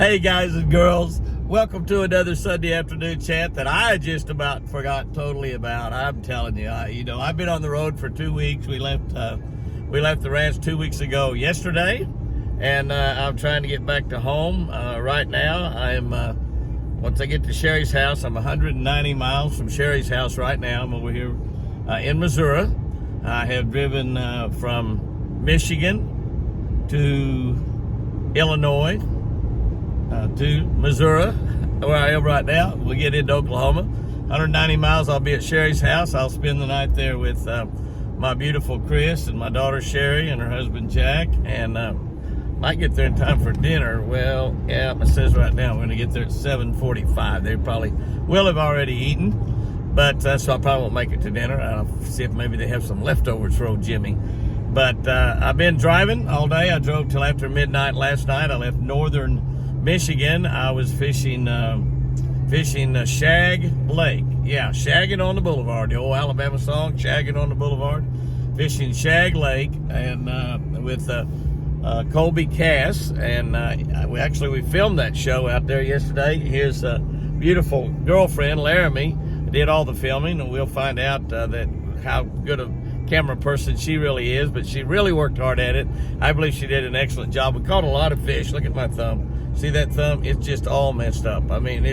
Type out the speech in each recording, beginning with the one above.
Hey guys and girls, welcome to another Sunday afternoon chat that I just about forgot totally about. I'm telling you, I've been on the road for 2 weeks. We left the ranch 2 weeks ago yesterday, and I'm trying to get back to home right now. Once I get to Sherry's house, I'm 190 miles from Sherry's house right now. I'm over here in Missouri. I have driven from Michigan to Illinois, to Missouri, where I am right now. We'll get into Oklahoma. 190 miles, I'll be at Sherry's house. I'll spend the night there with my beautiful Chris and my daughter Sherry and her husband Jack, and might get there in time for dinner. Well, yeah, it says right now we're going to get there at 7:45. They probably will have already eaten, but so I probably won't make it to dinner. I'll see if maybe they have some leftovers for old Jimmy. But I've been driving all day. I drove till after midnight last night. I left northern Michigan. I was fishing Shag Lake. Yeah, shagging on the boulevard. The old Alabama song, shagging on the boulevard. Fishing Shag Lake and with Colby Cass, and we filmed that show out there yesterday. His beautiful girlfriend Laramie did all the filming, and we'll find out that how good a camera person she really is. But she really worked hard at it. I believe she did an excellent job. We caught a lot of fish. Look at my thumb. See that thumb? It's just all messed up. I mean,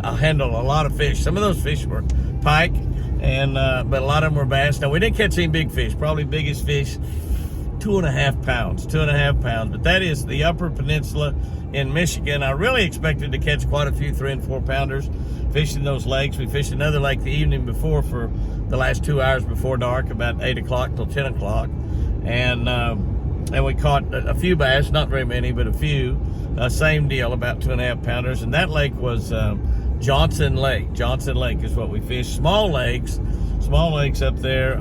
I'll handle a lot of fish. Some of those fish were pike, and but a lot of them were bass. Now, we didn't catch any big fish. Probably biggest fish, 2.5 pounds. 2.5 pounds. But that is the Upper Peninsula in Michigan. I really expected to catch quite a few 3 and 4 pounders fishing those lakes. We fished another lake the evening before for the last 2 hours before dark, about 8 o'clock till 10 o'clock. And we caught a few bass, not very many, but a few. Same deal, about 2.5 pounders. And that lake was Johnson Lake. Johnson Lake is what we fished. Small lakes up there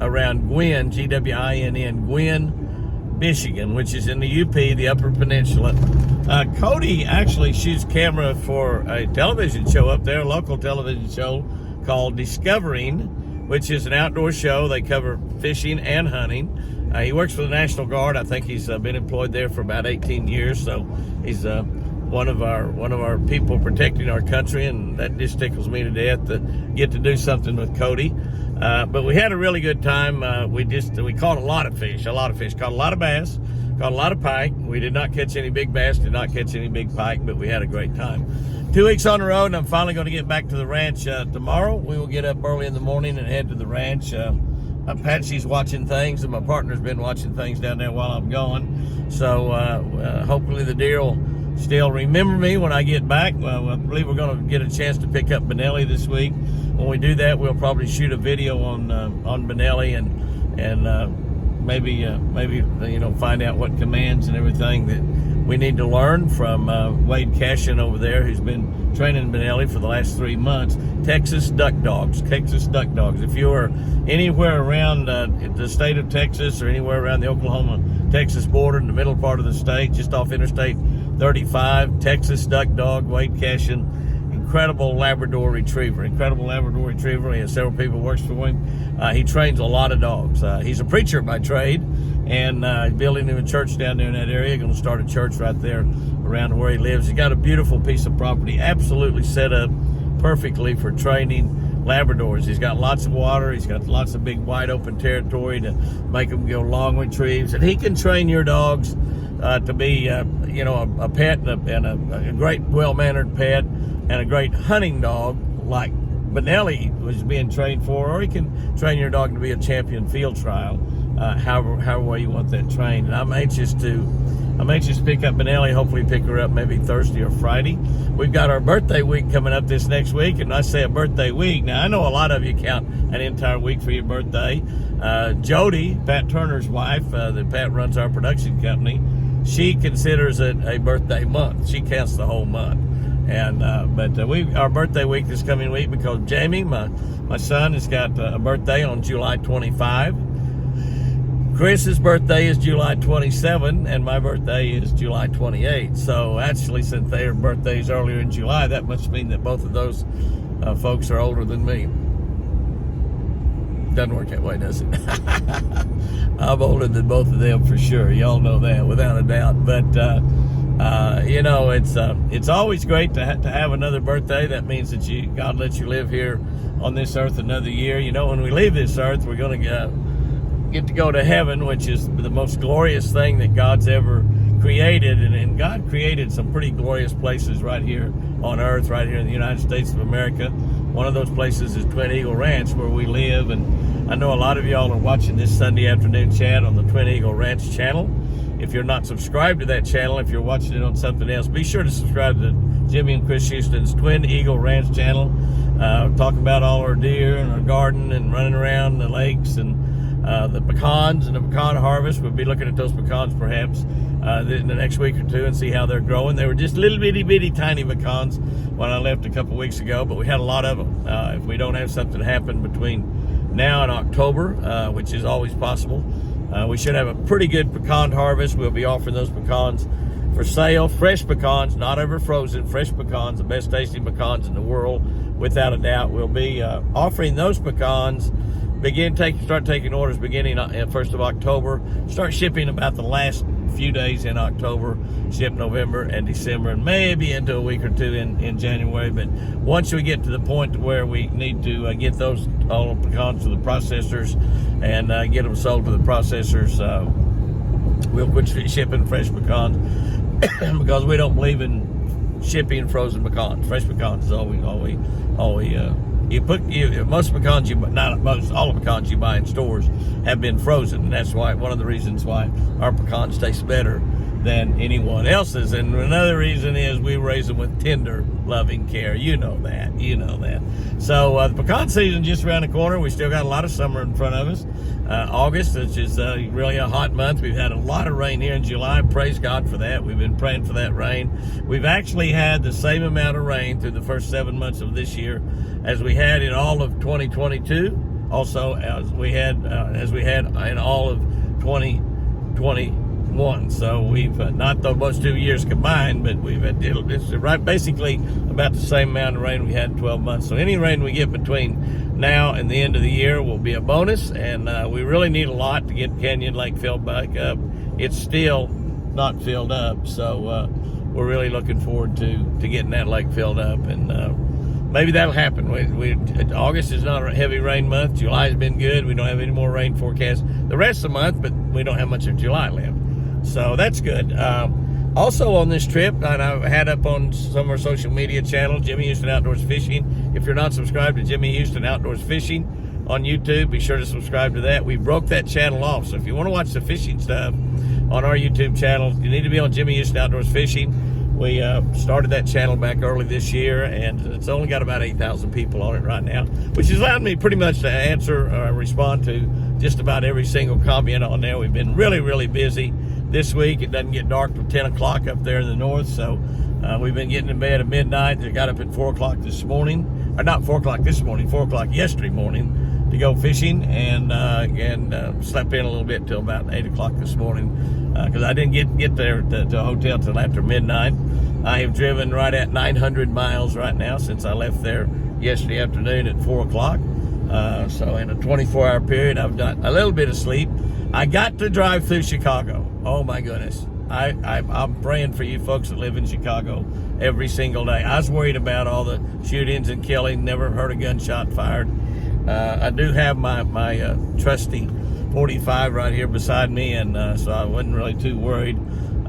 around Gwinn, Gwinn, Gwinn, Michigan, which is in the UP, the Upper Peninsula. Cody actually shoots camera for a television show up there, a local television show called Discovering, which is an outdoor show. They cover fishing and hunting. He works for the National Guard. I think he's been employed there for about 18 years. So he's one of our people protecting our country, and that just tickles me to death to get to do something with Cody. But we had a really good time. We caught a lot of fish. Caught a lot of bass. Caught a lot of pike. We did not catch any big bass. Did not catch any big pike. But we had a great time. 2 weeks on the road, and I'm finally going to get back to the ranch tomorrow. We will get up early in the morning and head to the ranch. Patsy's watching things, and my partner's been watching things down there while I'm gone. So hopefully the deer will still remember me when I get back. I believe we're going to get a chance to pick up Benelli this week. When we do that, we'll probably shoot a video on Benelli and maybe find out what commands and everything that we need to learn from Wade Cashin over there, who's been training Benelli for the last 3 months. Texas Duck Dogs. If you are anywhere around the state of Texas or anywhere around the Oklahoma-Texas border in the middle part of the state, just off Interstate 35, Texas Duck Dog, Wade Cashin, incredible Labrador Retriever. He has several people who works for him. He trains a lot of dogs. He's a preacher by trade, and building him a church down there in that area. Going to start a church right there around where he lives. He's got a beautiful piece of property, absolutely set up perfectly for training Labradors. He's got lots of water. He's got lots of big wide open territory to make them go long retrieves. And he can train your dogs to be, a pet and a great well-mannered pet and a great hunting dog like Benelli was being trained for, or he can train your dog to be a champion field trial, however way you want that trained. And I'm anxious to pick up Benelli, hopefully pick her up maybe Thursday or Friday. We've got our birthday week coming up this next week, and I say a birthday week. Now, I know a lot of you count an entire week for your birthday. Jody, Pat Turner's wife, that Pat runs our production company, she considers it a birthday month. She counts the whole month. And our birthday week this coming week, because Jamie, my son, has got a birthday on July 25. Chris's birthday is July 27, and my birthday is July 28. So actually, since their birthdays earlier in July, that must mean that both of those folks are older than me. Doesn't work that way, does it? I'm older than both of them for sure. Y'all know that without a doubt. But You know, it's always great to have another birthday. That means that God lets you live here on this earth another year. You know, when we leave this earth, we're going to get to go to heaven, which is the most glorious thing that God's ever created. And God created some pretty glorious places right here on earth, right here in the United States of America. One of those places is Twin Eagle Ranch, where we live. And I know a lot of y'all are watching this Sunday afternoon chat on the Twin Eagle Ranch channel. If you're not subscribed to that channel, if you're watching it on something else, be sure to subscribe to Jimmy and Chris Houston's Twin Eagle Ranch channel. Talk about all our deer and our garden and running around the lakes and the pecans and the pecan harvest. We'll be looking at those pecans perhaps in the next week or two and see how they're growing. They were just little bitty tiny pecans when I left a couple weeks ago, but we had a lot of them. If we don't have something happen between now and October, which is always possible, we should have a pretty good pecan harvest. We'll be offering those pecans for sale. Fresh pecans, not ever frozen. Fresh pecans, the best tasting pecans in the world, without a doubt. We'll be offering those pecans. Start taking orders beginning 1st of October. Start shipping about the last few days in October. Ship November and December, and maybe into a week or two in January. But once we get to the point where we need to get those all the pecans to the processors and get them sold to the processors, we'll quit shipping fresh pecans because we don't believe in shipping frozen pecans. Fresh pecans is all we most pecans all the pecans you buy in stores have been frozen, and that's why one of the reasons why our pecans taste better than anyone else's. And another reason is we raise them with tender, loving care. You know that. So the pecan season just around the corner. We still got a lot of summer in front of us. August, which is really a hot month. We've had a lot of rain here in July. Praise God for that. We've been praying for that rain. We've actually had the same amount of rain through the first 7 months of this year as we had in all of 2022. Also, as we had in all of 2021. So we've not those 2 years combined, but we've had it's right basically about the same amount of rain we had in 12 months. So any rain we get between now and the end of the year will be a bonus, and we really need a lot to get Canyon Lake filled back up. It's still not filled up, so we're really looking forward to getting that lake filled up, and maybe that'll happen. August is not a heavy rain month. July's been good. We don't have any more rain forecast the rest of the month, but we don't have much of July left. So that's good. Also on this trip, and I had up on some of our social media channels, Jimmy Houston Outdoors Fishing. If you're not subscribed to Jimmy Houston Outdoors Fishing on YouTube, be sure to subscribe to that. We broke that channel off, so if you want to watch the fishing stuff on our YouTube channel, you need to be on Jimmy Houston Outdoors Fishing. We started that channel back early this year, and it's only got about 8,000 people on it right now, which has allowed me pretty much to answer or respond to just about every single comment on there. We've been really, really busy this week. It doesn't get dark till 10 o'clock up there in the north, so we've been getting in bed at midnight. I got up at 4 o'clock this morning, or not 4 o'clock this morning, 4 o'clock yesterday morning to go fishing, and slept in a little bit till about 8 o'clock this morning because I didn't get there to a hotel till after midnight. I have driven right at 900 miles right now since I left there yesterday afternoon at 4 o'clock. So in a 24-hour period, I've done a little bit of sleep. I got to drive through Chicago. Oh my goodness. I'm praying for you folks that live in Chicago every single day. I was worried about all the shootings and killing, never heard a gunshot fired. I do have my trusty 45 right here beside me, and so I wasn't really too worried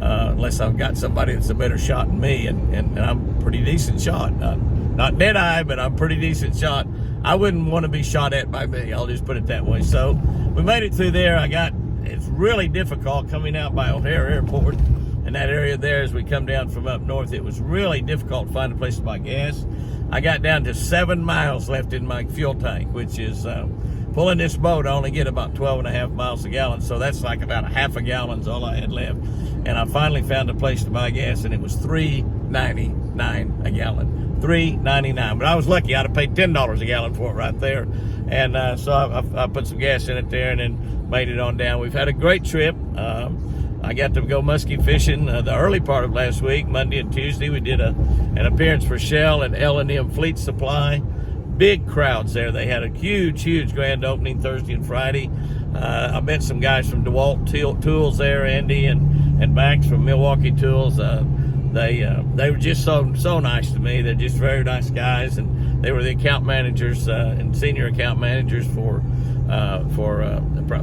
unless I've got somebody that's a better shot than me, and I'm a pretty decent shot. Not dead eye, but I'm a pretty decent shot. I wouldn't want to be shot at by me. I'll just put it that way. So we made it through there. It's really difficult coming out by O'Hare Airport and that area there as we come down from up north. It was really difficult to find a place to buy gas. I got down to 7 miles left in my fuel tank, which is pulling this boat. I only get about 12.5 miles a gallon, so that's like about a half a gallon's all I had left. And I finally found a place to buy gas, and it was $3.99 a gallon. $3.99, but I was lucky. I'd have paid $10 a gallon for it right there, and so I put some gas in it there and then made it on down. We've had a great trip. I got to go muskie fishing the early part of last week, Monday and Tuesday. We did an appearance for Shell and L&M Fleet Supply. Big crowds there. They had a huge grand opening Thursday and Friday. I met some guys from DeWalt Tools there, Andy and and Max from Milwaukee Tools. They were just so nice to me. They're just very nice guys, and they were the account managers and senior account managers for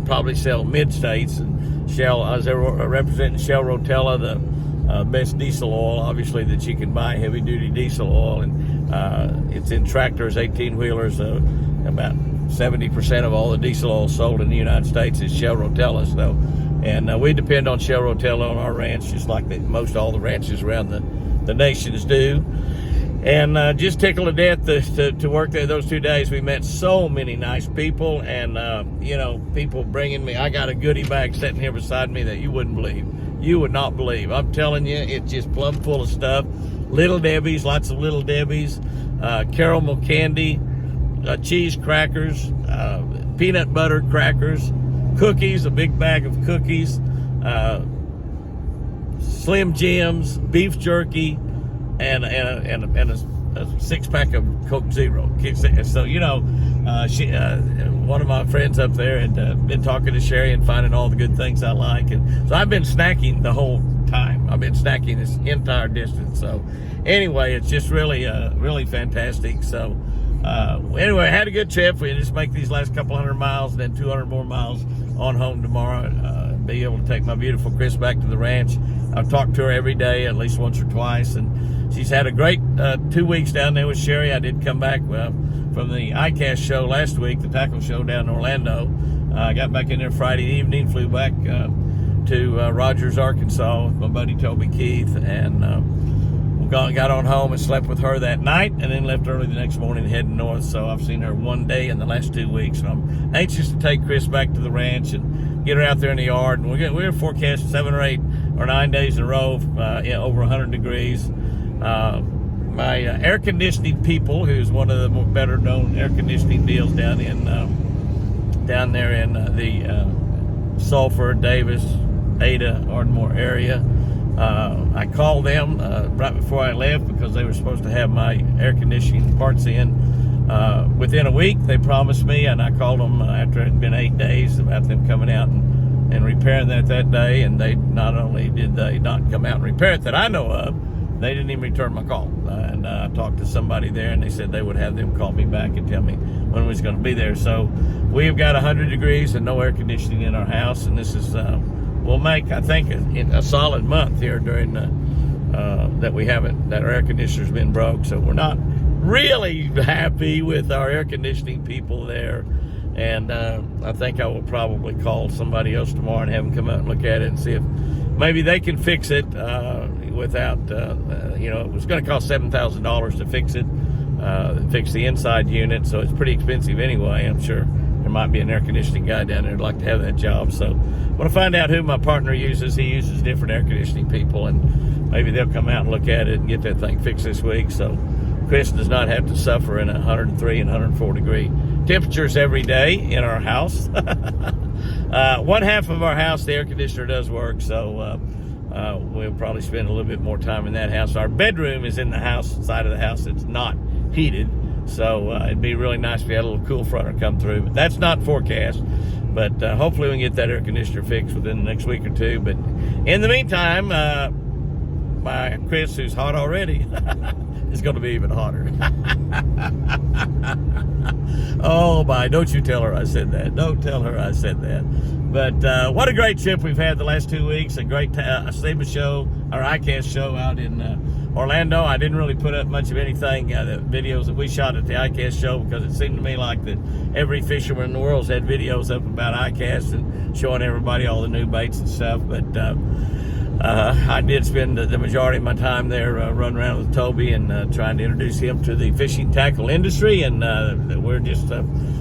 probably Shell Mid-States. And Shell, I was there representing Shell Rotella, the best diesel oil, obviously, that you can buy, heavy-duty diesel oil, and it's in tractors, 18-wheelers. About 70% of all the diesel oil sold in the United States is Shell Rotella. So, and we depend on Shell Rotella on our ranch, just like most all the ranches around the nations do. And just tickled to death to work there those 2 days. We met so many nice people, and people bringing me. I got a goodie bag sitting here beside me that you wouldn't believe. You would not believe. I'm telling you, it's just plumb full of stuff. Little Debbie's, lots of Little Debbie's, caramel candy, cheese crackers, peanut butter crackers, cookies, a big bag of cookies, Slim Jims, beef jerky, and a 6-pack of Coke Zero. So one of my friends up there had been talking to Sherry and finding all the good things I like, and so I've been snacking the whole time. I've been snacking this entire distance. So anyway, it's just really fantastic. So anyway, I had a good trip. We just make these last couple 100 miles, and then 200 more miles on home tomorrow. Be able to take my beautiful Chris back to the ranch. I've talked to her every day, at least once or twice, and she's had a great 2 weeks down there with Sherry. I did come back from the ICAST show last week, the tackle show down in Orlando. I got back in there Friday evening, flew back to Rogers, Arkansas with my buddy Toby Keith, and got on home and slept with her that night, and then left early the next morning heading north. So I've seen her one day in the last 2 weeks, and I'm anxious to take Chris back to the ranch and get her out there in the yard. And we're forecast 7 or 8 or 9 days in a row over 100 degrees. My air conditioning people, who's one of the better known air conditioning deals down there in the Sulphur, Davis, Ada, Ardmore area. I called them right before I left because they were supposed to have my air conditioning parts in within a week. They promised me, and I called them after it had been 8 days about them coming out and repairing that day. And they not only did they not come out and repair it that I know of, they didn't even return my call. And I talked to somebody there, and they said they would have them call me back and tell me when we was going to be there. So we've got 100 degrees and no air conditioning in our house, and this is will make, I think, a solid month here during that our air conditioner's been broke. So we're not really happy with our air conditioning people there, and I think I will probably call somebody else tomorrow and have them come out and look at it and see if maybe they can fix it without it was going to cost $7,000 to fix it, fix the inside unit, so it's pretty expensive anyway. I'm sure there might be an air conditioning guy down there who'd like to have that job. So I'm going to find out who my partner uses. He uses different air conditioning people, and maybe they'll come out and look at it and get that thing fixed this week, so Chris does not have to suffer in 103 and 104 degree temperatures every day in our house. One half of our house, the air conditioner does work, so we'll probably spend a little bit more time in that house. Our bedroom is in the house, side of the house that's not heated, so it'd be really nice if we had a little cool fronter come through, but that's not forecast. But hopefully we can get that air conditioner fixed within the next week or two. But in the meantime, my Chris, who's hot already, is going to be even hotter. Oh my, don't you tell her I said that. Don't tell her I said that. But what a great trip we've had the last 2 weeks. A great SEMA show, our ICAST show out in Orlando. I didn't really put up much of anything, the videos that we shot at the ICAST show, because it seemed to me like that every fisherman in the world's had videos up about ICAST and showing everybody all the new baits and stuff. But I did spend the majority of my time there running around with Toby and trying to introduce him to the fishing tackle industry. And we're just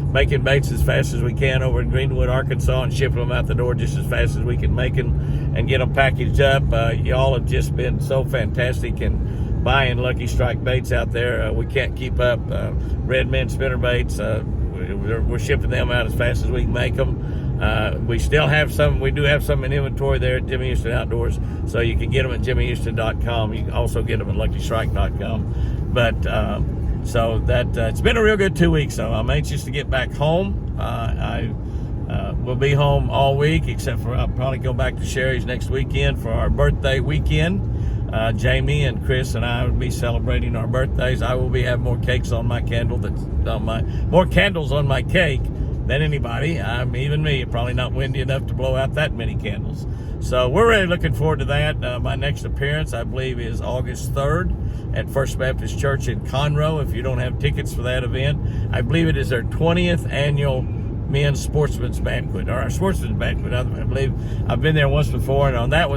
making baits as fast as we can over in Greenwood, Arkansas, and shipping them out the door just as fast as we can make them and get them packaged up. Y'all have just been so fantastic in buying Lucky Strike baits out there. We can't keep up. Red Men spinner baits, we're shipping them out as fast as we can make them. We still have some. We do have some in inventory there at Jimmy Houston Outdoors, so you can get them at jimmyhouston.com. You can also get them at luckystrike.com. But so that it's been a real good 2 weeks. So I'm anxious to get back home. I We'll be home all week, except for I'll probably go back to Sherry's next weekend for our birthday weekend. Jamie and Chris and I will be celebrating our birthdays. I will be having more cakes on my candle more candles on my cake than anybody. Even me, probably not windy enough to blow out that many candles. So we're really looking forward to that. My next appearance, I believe, is August 3rd at First Baptist Church in Conroe. If you don't have tickets for that event, I believe it is their 20th annual men's sportsman's banquet, or our sportsman's banquet. I believe I've been there once before, and on that one,